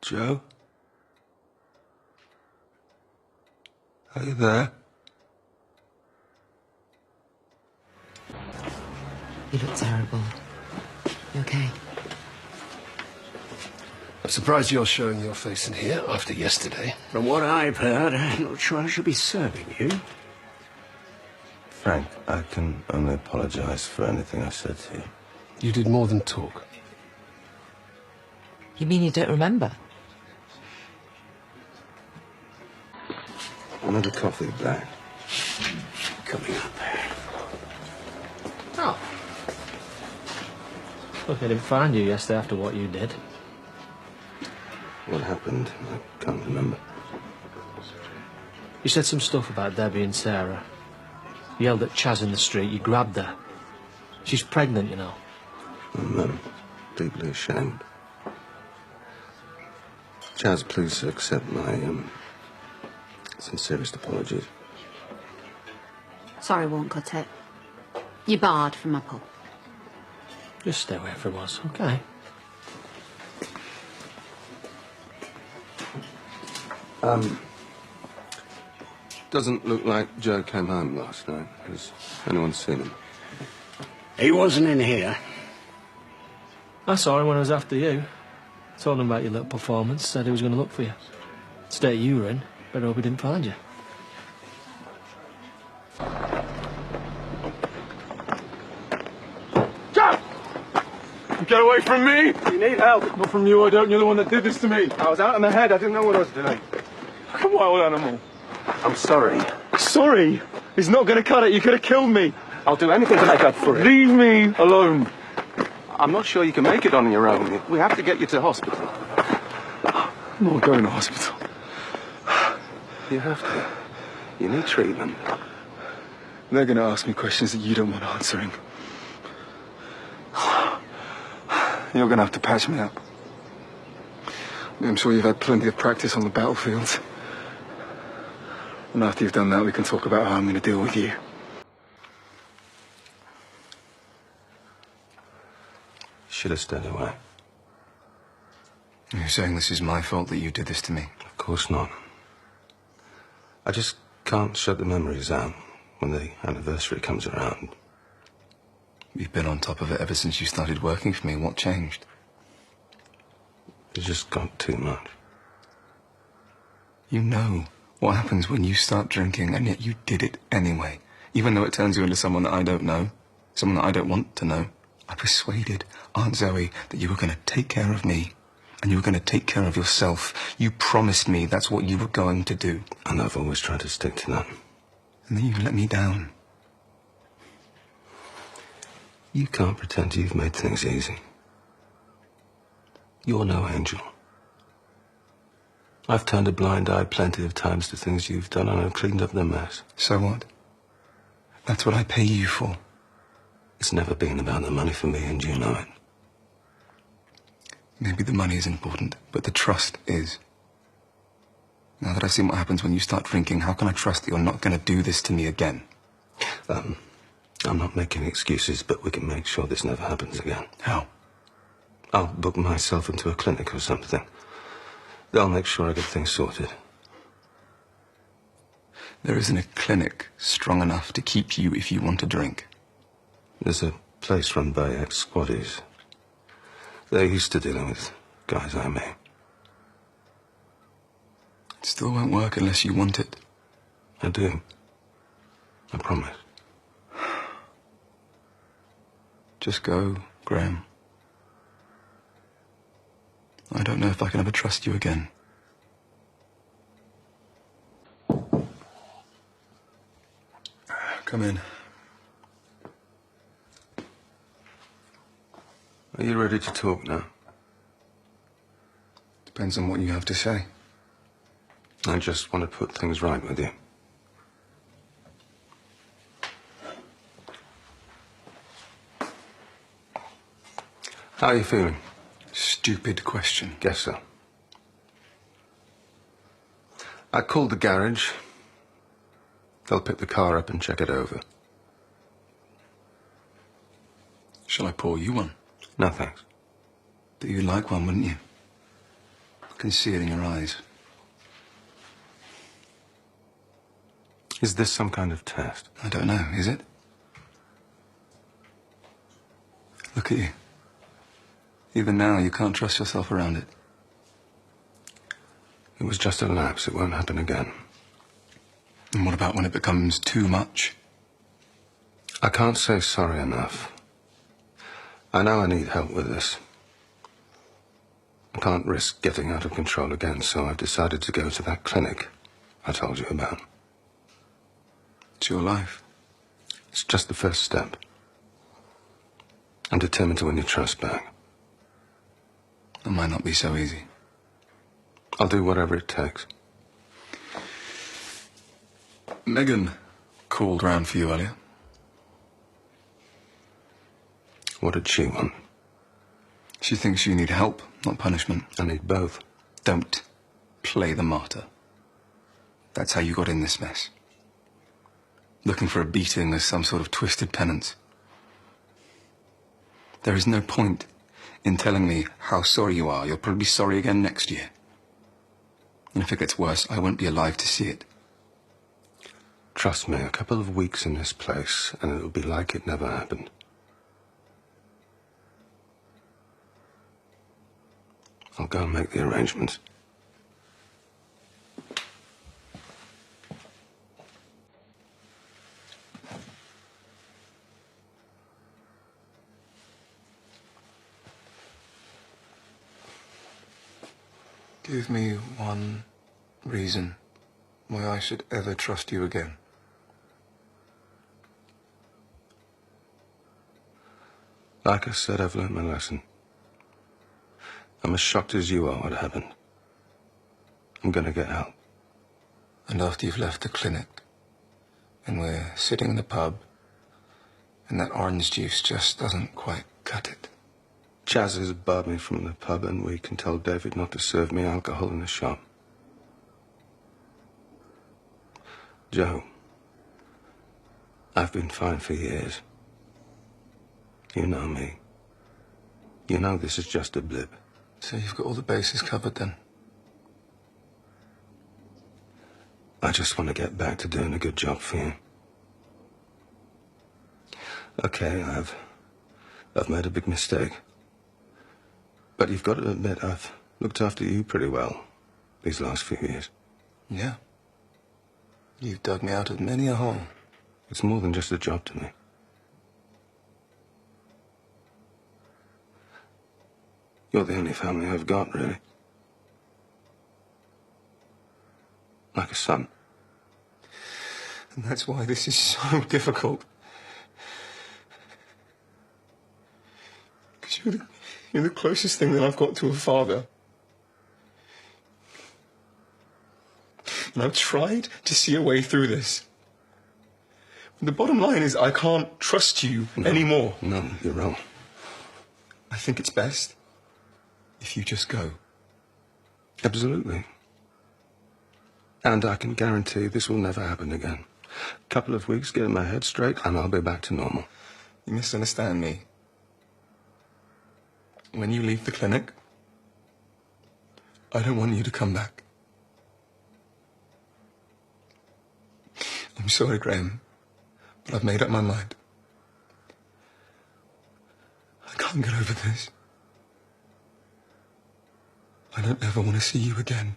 Joe? Are you there? You look terrible. You okay? I'm surprised you're showing your face in here after yesterday. From what I've heard, I'm not sure I should be serving you. Frank, I can only apologize for anything I said to you. You did more than talk. You mean you don't remember? Another coffee, Black. Coming up. Oh. Look, I didn't find you yesterday after what you did. What happened? I can't remember. You said some stuff about Debbie and Sarah. You yelled at Chaz in the street. You grabbed her. She's pregnant, you know. I'm deeply ashamed. Chaz, please accept my sincerest apologies. Sorry, won't cut it. You're barred from my pub. Just stay away from us, okay? Doesn't look like Joe came home last night. Has anyone seen him? He wasn't in here. I saw him when I was after you. Told him about your little performance, said he was going to look for you. State you were in, better hope he didn't find you. Joe! Get away from me! You need help. Not from you, I don't. You're the one that did this to me. I was out in the head. I didn't know what I was doing. Like a wild animal. I'm sorry. Sorry. He's not going to cut it. You could have killed me. I'll do anything to make up for it. Leave me alone. I'm not sure you can make it on your own. We have to get you to hospital. I'm not going to hospital. You have to. You need treatment. They're going to ask me questions that you don't want answering. You're going to have to patch me up. I'm sure you've had plenty of practice on the battlefield. And after you've done that, we can talk about how I'm going to deal with you. Should have stayed away. You're saying this is my fault that you did this to me? Of course not. I just can't shut the memories out when the anniversary comes around. You've been on top of it ever since you started working for me. What changed? It just got too much. You know what happens when you start drinking, and yet you did it anyway. Even though it turns you into someone that I don't know, someone that I don't want to know. I persuaded Aunt Zoe that you were going to take care of me, and you were going to take care of yourself. You promised me that's what you were going to do. And I've always tried to stick to that. And then you let me down. You can't pretend you've made things easy. You're no angel. I've turned a blind eye plenty of times to things you've done, and I've cleaned up the mess. So what? That's what I pay you for. It's never been about the money for me, and you know it. Maybe the money is important, but the trust is. Now that I've seen what happens when you start drinking, how can I trust that you're not going to do this to me again? I'm not making excuses, but we can make sure this never happens again. How? I'll book myself into a clinic or something. They'll make sure I get things sorted. There isn't a clinic strong enough to keep you if you want to drink. There's a place run by ex-squaddies. They're used to dealing with guys like me. It still won't work unless you want it. I do. I promise. Just go, Graham. I don't know if I can ever trust you again. Come in. Are you ready to talk now? Depends on what you have to say. I just want to put things right with you. How are you feeling? Stupid question. Guess so. I called the garage. They'll pick the car up and check it over. Shall I pour you one? No, thanks. But you'd like one, wouldn't you? can see it in your eyes. Is this some kind of test? I don't know, is it? Look at you. Even now, you can't trust yourself around it. It was just a lapse. It won't happen again. And what about when it becomes too much? I can't say sorry enough. I know I need help with this. I can't risk getting out of control again, so I've decided to go to that clinic I told you about. It's your life. It's just the first step. I'm determined to win your trust back. It might not be so easy. I'll do whatever it takes. Megan called round for you earlier. What did she want? She thinks you need help, not punishment. I need both. Don't play the martyr. That's how you got in this mess. Looking for a beating as some sort of twisted penance. There is no point in telling me how sorry you are. You'll probably be sorry again next year. And if it gets worse, I won't be alive to see it. Trust me, a couple of weeks in this place, and it'll be like it never happened. I'll go and make the arrangements. Give me one reason why I should ever trust you again. Like I said, I've learned my lesson. I'm as shocked as you are what happened. I'm gonna get help. And after you've left the clinic, and we're sitting in the pub, and that orange juice just doesn't quite cut it. Chaz has barred me from the pub, and we can tell David not to serve me alcohol in the shop. Joe, I've been fine for years. You know me. You know this is just a blip. So you've got all the bases covered then? I just want to get back to doing a good job for you. Okay, I've made a big mistake. But you've got to admit, I've looked after you pretty well these last few years. Yeah. You've dug me out of many a hole. It's more than just a job to me. You're the only family I've got, really. Like a son. And that's why this is so difficult. Because you're the closest thing that I've got to a father. And I've tried to see a way through this. But the bottom line is I can't trust you anymore. No, you're wrong. I think it's best if you just go. Absolutely. And I can guarantee this will never happen again. Couple of weeks, getting my head straight, and I'll be back to normal. You misunderstand me. When you leave the clinic, I don't want you to come back. I'm sorry, Graham, but I've made up my mind. I can't get over this. I don't ever want to see you again.